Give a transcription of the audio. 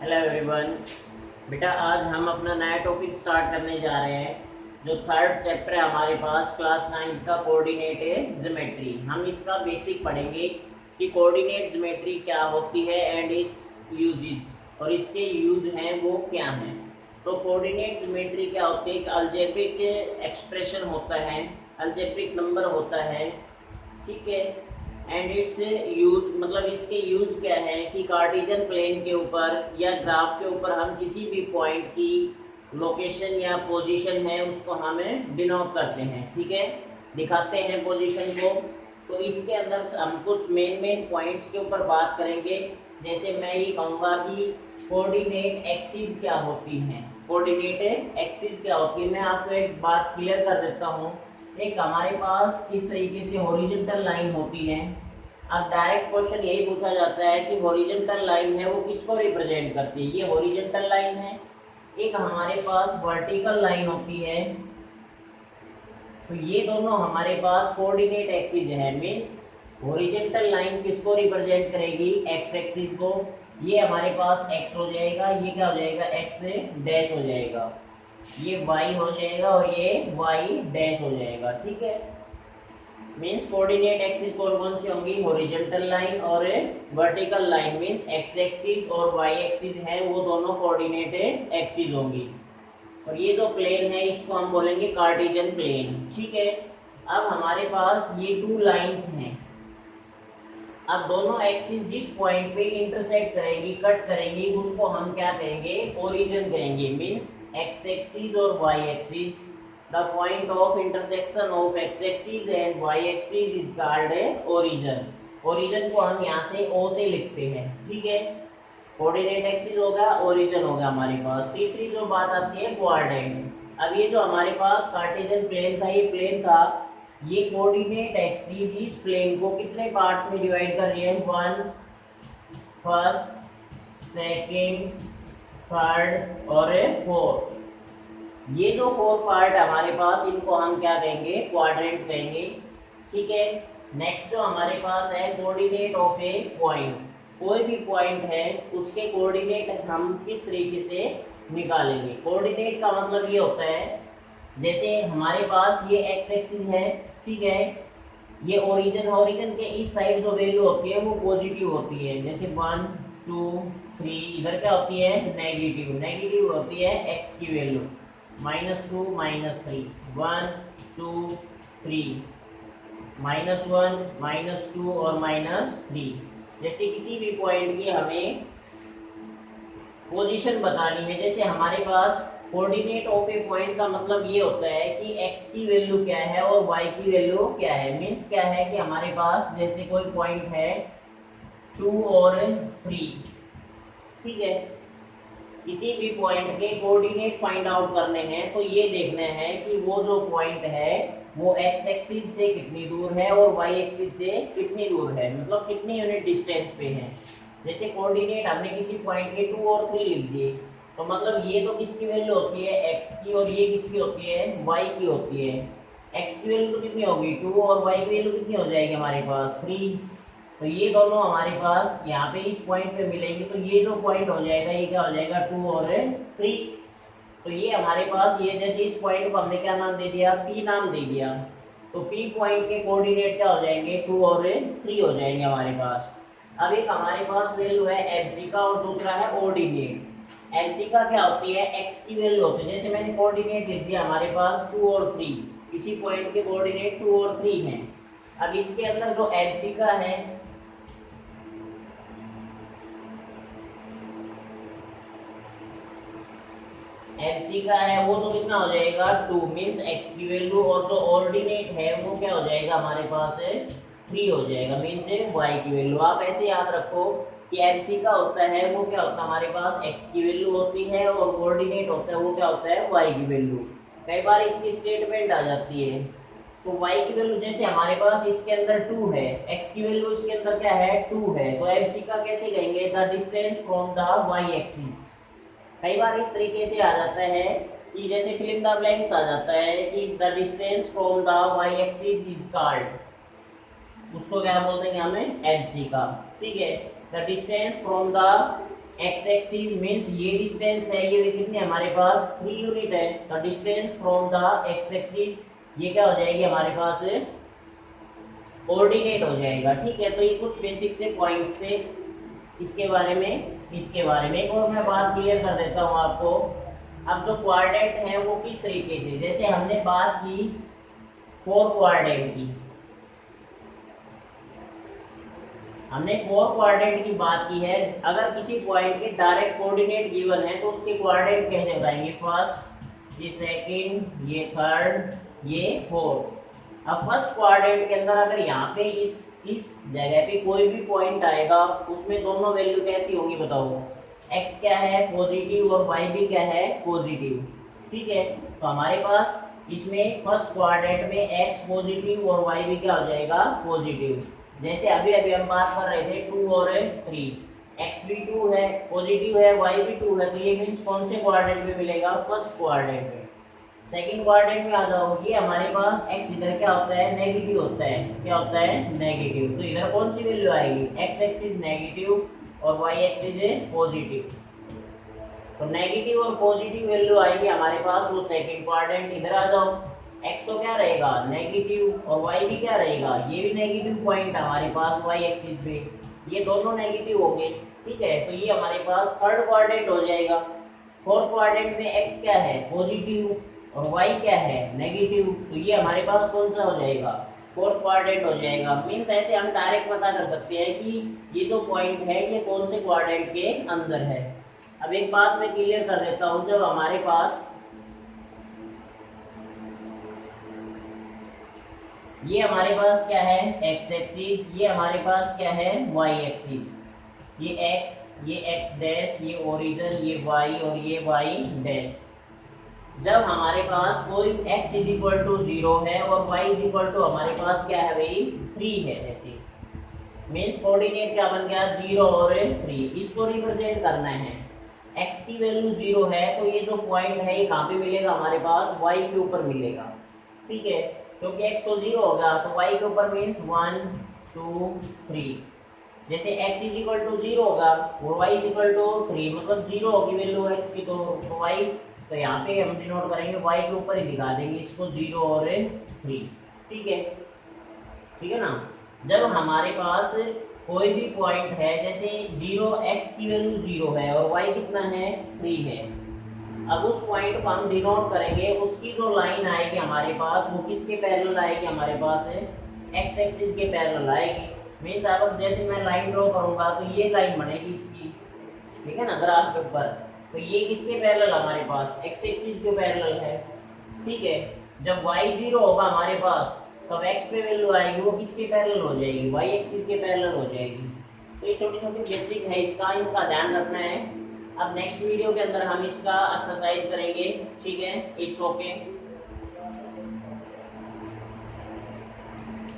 Hello everyone. बेटा आज हम अपना नया टॉपिक स्टार्ट करने जा रहे हैं। जो थर्ड चैप्टर है हमारे पास क्लास 9 का कोऑर्डिनेट है ज्योमेट्री। हम इसका बेसिक पढ़ेंगे कि कोऑर्डिनेट ज्योमेट्री क्या होती है एंड इट्स यूजेस, और इसके यूज हैं वो क्या हैं। तो कोऑर्डिनेट ज्योमेट्री क्या होती है? एक अलजेब्रिक एक्सप्रेशन होता है, अलजेब्रिक नंबर होता है, ठीक है। एंड इट्स यूज मतलब इसके यूज क्या है कि कार्टेशियन प्लेन के ऊपर या ग्राफ के ऊपर हम किसी भी पॉइंट की लोकेशन या पोजीशन है उसको हमें डिनोट करते हैं, ठीक है, दिखाते हैं पोजीशन को। तो इसके अंदर हम कुछ मेन पॉइंट्स के ऊपर बात करेंगे। जैसे मैं ये कहूँगा कि कोऑर्डिनेट एक्सिस क्या होती हैं, कोऑर्डिनेट एक्सिस क्या होती है। मैं आपको एक बात क्लियर कर देता हूँ। एक हमारे पास किस तरीके से हॉरिजॉन्टल लाइन होती है। अब डायरेक्ट क्वेश्चन यही पूछा जाता है कि हॉरिजॉन्टल लाइन है वो किसको रिप्रेजेंट करती है। ये हॉरिजॉन्टल लाइन है। एक हमारे पास वर्टिकल लाइन होती है। तो ये दोनों हमारे पास कोऑर्डिनेट एक्सिस है। मींस हॉरिजॉन्टल लाइन किसको रिप्रेजेंट करेगी? एक्स एक्सिस को। ये हमारे पास एक्स हो जाएगा, ये क्या हो जाएगा? एक्स डैश हो जाएगा, ये y हो जाएगा और ये y डैश हो जाएगा, ठीक है। मींस कोऑर्डिनेट एक्सिस कौन सी होंगी? हॉरिजॉन्टल लाइन और vertical line. Means x axis और y एक्सिस है वो दोनों कोऑर्डिनेट एक्सिस होंगी। और ये जो प्लेन है इसको हम बोलेंगे कार्टेशियन प्लेन, ठीक है। अब हमारे पास ये टू लाइंस हैं। अब दोनों एक्सिस जिस पॉइंट पे इंटरसेक्ट करेगी, कट करेंगी, उसको हम क्या कहेंगे? ओरिजिन कहेंगे। मींस एक्स एक्सिस और y axis, the point of intersection of x axis and y axis is called origin. Origin को हम यहाँ से ओ से लिखते हैं, ठीक है। कोऑर्डिनेट एक्सिस होगा, ओरिजिन होगा हमारे पास। तीसरी जो बात आती है क्वाड्रेंट। अब ये जो हमारे पास कार्टेशियन प्लेन था, ये प्लेन था, ये कोऑर्डिनेट एक्सिस इस प्लेन को कितने पार्ट्स में डिवाइड कर रही है? 1, फर्स्ट, सेकंड, थर्ड और 4। ये जो 4 पार्ट हमारे पास, इनको हम क्या कहेंगे? क्वाड्रेंट कहेंगे, ठीक है। नेक्स्ट जो हमारे पास है कोऑर्डिनेट ऑफ ए पॉइंट। कोई भी पॉइंट है उसके कोऑर्डिनेट हम किस तरीके से निकालेंगे? कोऑर्डिनेट का मतलब ये होता है, जैसे हमारे पास ये एक्स एक्सिस है, ठीक है, ये ओरिजिन, ओरिजिन के इस साइड जो वैल्यू होती है वो पॉजिटिव होती है। जैसे 1, 2, 3, इधर क्या होती है? नेगेटिव। नेगेटिव होती है एक्स की वैल्यू, -2, -3, 1, 2, 3, -1, -2 और -3। जैसे किसी भी पॉइंट की हमें पोजीशन बतानी है, जैसे हमारे पास कोऑर्डिनेट ऑफ ए पॉइंट का मतलब ये होता है कि x की वैल्यू क्या है और y की वैल्यू क्या है। मींस क्या है कि हमारे पास जैसे कोई पॉइंट है 2 और 3, ठीक है, किसी भी पॉइंट के कोऑर्डिनेट फाइंड आउट करने हैं तो ये देखना है कि वो जो पॉइंट है वो x एक्सिस से कितनी दूर है और y एक्सिस से कितनी दूर है, मतलब कितनी यूनिट डिस्टेंस पे है। जैसे कोऑर्डिनेट हमने किसी पॉइंट के 2 और 3 लिख दिए, तो मतलब ये तो किसकी वैल्यू होती है? x की, और ये किसकी होती है? y की होती है। x की वैल्यू तो कितनी होगी? 2, और y की वैल्यू कितनी हो जाएगी हमारे पास? 3। तो ये दोनों हमारे पास यहाँ पे इस पॉइंट पे मिलेंगे, तो ये जो पॉइंट हो जाएगा ये क्या हो जाएगा? 2 और 3। तो ये हमारे पास, ये जैसे इस पॉइंट को हमने क्या नाम दे दिया? P नाम दे दिया। तो P पॉइंट के कोऑर्डिनेट क्या हो जाएंगे? 2 और 3 हो जाएंगे हमारे पास। अब एक हमारे पास वैल्यू है LC का और दूसरा है ऑर्डिनेट। LC का क्या होती है? x की वैल्यू होती है। जैसे मैंने कोऑर्डिनेट लिख दिया हमारे पास 2 और 3, किसी पॉइंट के कोऑर्डिनेट 2 और 3 हैं। अब इसके अंदर जो LC का है, LC का है वो तो कितना हो जाएगा? 2। मींस x की वैल्यू, और जो ऑर्डिनेट है वो क्या हो जाएगा हमारे पास? 3 हो जाएगा। मींस y की वैल्यू। आप ऐसे याद रखो कि LC का होता है वो क्या होता है हमारे पास? x की वैल्यू होती है, और कोऑर्डिनेट होता है वो क्या होता है? y की वैल्यू। कई बार इसकी स्टेटमेंट आ जाती है, तो y की वैल्यू जैसे हमारे पास इसके अंदर 2 है, x की वैल्यू इसके अंदर क्या है? 2 है, तो LC का कैसे कहेंगे? The distance from the y axis. कई बार इस तरीके से आ जाता है कि जैसे फिल इन द ब्लैंक्स आ जाता है कि the distance from the y axis is called, उसको क्या बोलते हैं हमें? LC का। ठीक है। The distance from the x axis means ये डिस्टेंस है, ये कितने हमारे पास 3 यूनिट है। The distance from the x axis ये क्या हो जाएगी हमारे पास कोऑर्डिनेट हो जाएगा। ठीक है, तो ये कुछ बेसिक से पॉइंट्स थे इसके बारे में एक और मैं बात क्लियर कर देता हूँ आपको। अब जो कोऑर्डिनेट है वो किस तरीके से, जैसे हमने बात की 4 कोऑर्डिनेट की, हमने 4 कोऑर्डिनेट की बात की है। अगर किसी पॉइंट के डायरेक्ट कोऑर्डिनेट गिवन है तो उसके कोऑर्डिनेट कैसे बताएंगे, फर्स्ट, ये सेकंड, ये थर्ड, ये फोर्थ। अब फर्स्ट कोऑर्डिनेट के अंदर अगर यहाँ पे इस जगह पे कोई भी पॉइंट आएगा उसमें दोनों वैल्यू कैसी होंगी बताओ, x क्या है पॉजिटिव और y भी क्या है पॉजिटिव। ठीक है, तो हमारे पास इसमें फर्स्ट कोऑर्डिनेट में x पॉजिटिव और y भी क्या हो जाएगा पॉजिटिव। जैसे अभी हम बात कर रहे थे 2 और 3, x भी 2 है पॉजिटिव है, y भी 2 है, तो ये मीन्स कौन से कोऑर्डिनेट में मिलेगा, फर्स्ट कोऑर्डिनेट में। सेकंड कोऑर्डिनेट में आ जाओ, ये हमारे पास x इधर क्या होता है नेगेटिव होता है, क्या होता है नेगेटिव, तो इधर कौन सी वैल्यू आएगी, x एक्सिस नेगेटिव और y एक्सिस है पॉजिटिव। तो नेगेटिव और पॉजिटिव वैल्यू आएगी हमारे पास, वो सेकंड कोऑर्डिनेट। इधर आ जाओ, x तो क्या रहेगा नेगेटिव और y भी क्या रहेगा, ये भी नेगेटिव पॉइंट हमारे पास y एक्सिस पे, ये दोनों नेगेटिव होंगे। ठीक है, तो ये हमारे पास थर्ड कोऑर्डिनेट हो जाएगा। फोर्थ कोऑर्डिनेट में x क्या है पॉजिटिव और y क्या है नेगेटिव, तो ये हमारे पास कौन सा हो जाएगा, फोर्थ कोऑर्डिनेट हो जाएगा। मीन्स ऐसे हम डायरेक्ट पता कर सकते हैं कि ये जो पॉइंट है ये कौन से कोऑर्डिनेट के अंदर है। अब एक बात मैं क्लियर कर देता हूँ, जब हमारे पास ये हमारे पास क्या है x एक्सिस, ये हमारे पास क्या है y एक्सिस, ये x डैश, ये ओरिजिन, ये y और ये y डैश। जब हमारे पास कोई x इज इक्वल टू 0 है और y इज इक्वल टू हमारे पास क्या है भाई 3 है, जैसे मीन्स कोऑर्डिनेट क्या बन गया 0 और 3, इसको रिप्रेजेंट करना है। x की वैल्यू 0 है तो ये जो पॉइंट है ये कहाँ पे मिलेगा हमारे पास y के ऊपर मिलेगा। ठीक है, क्योंकि x तो 0 होगा तो y के ऊपर मीन्स 1 2 3, जैसे x इज इक्वल टू 0 होगा और y इज इक्वल टू 3, मतलब 0 होगी वैल्यू x की, तो y, तो यहाँ पे हम डिनोट करेंगे y के ऊपर ही दिखा देंगे इसको 0 और 3। ठीक है ना। जब हमारे पास कोई भी पॉइंट है, जैसे 0 x की वैल्यू 0 है और y कितना है 3 है, अब उस पॉइंट को हम डिनोट करेंगे, उसकी जो लाइन आएगी हमारे पास वो किसके पैरेलल आएगी, हमारे पास है x एक्सिस के पैरेलल आएगी। मीन्स अब जैसे मैं लाइन ड्रॉ करूँगा तो ये लाइन बनेगी इसकी, ठीक है ना, ग्राफ के ऊपर, तो ये किसके पैरेलल हमारे पास x एक्सिस के पैरेलल है। ठीक है, जब y 0 होगा हमारे पास तब x पे वैल्यू आएगी वो किसके पैरेलल हो जाएगी, y एक्सिस के पैरेलल हो जाएगी। तो ये छोटी छोटी बेसिक है, इनका ध्यान रखना है। अब नेक्स्ट वीडियो के अंदर हम इसका एक्सरसाइज करेंगे। ठीक है, इट्स ओके।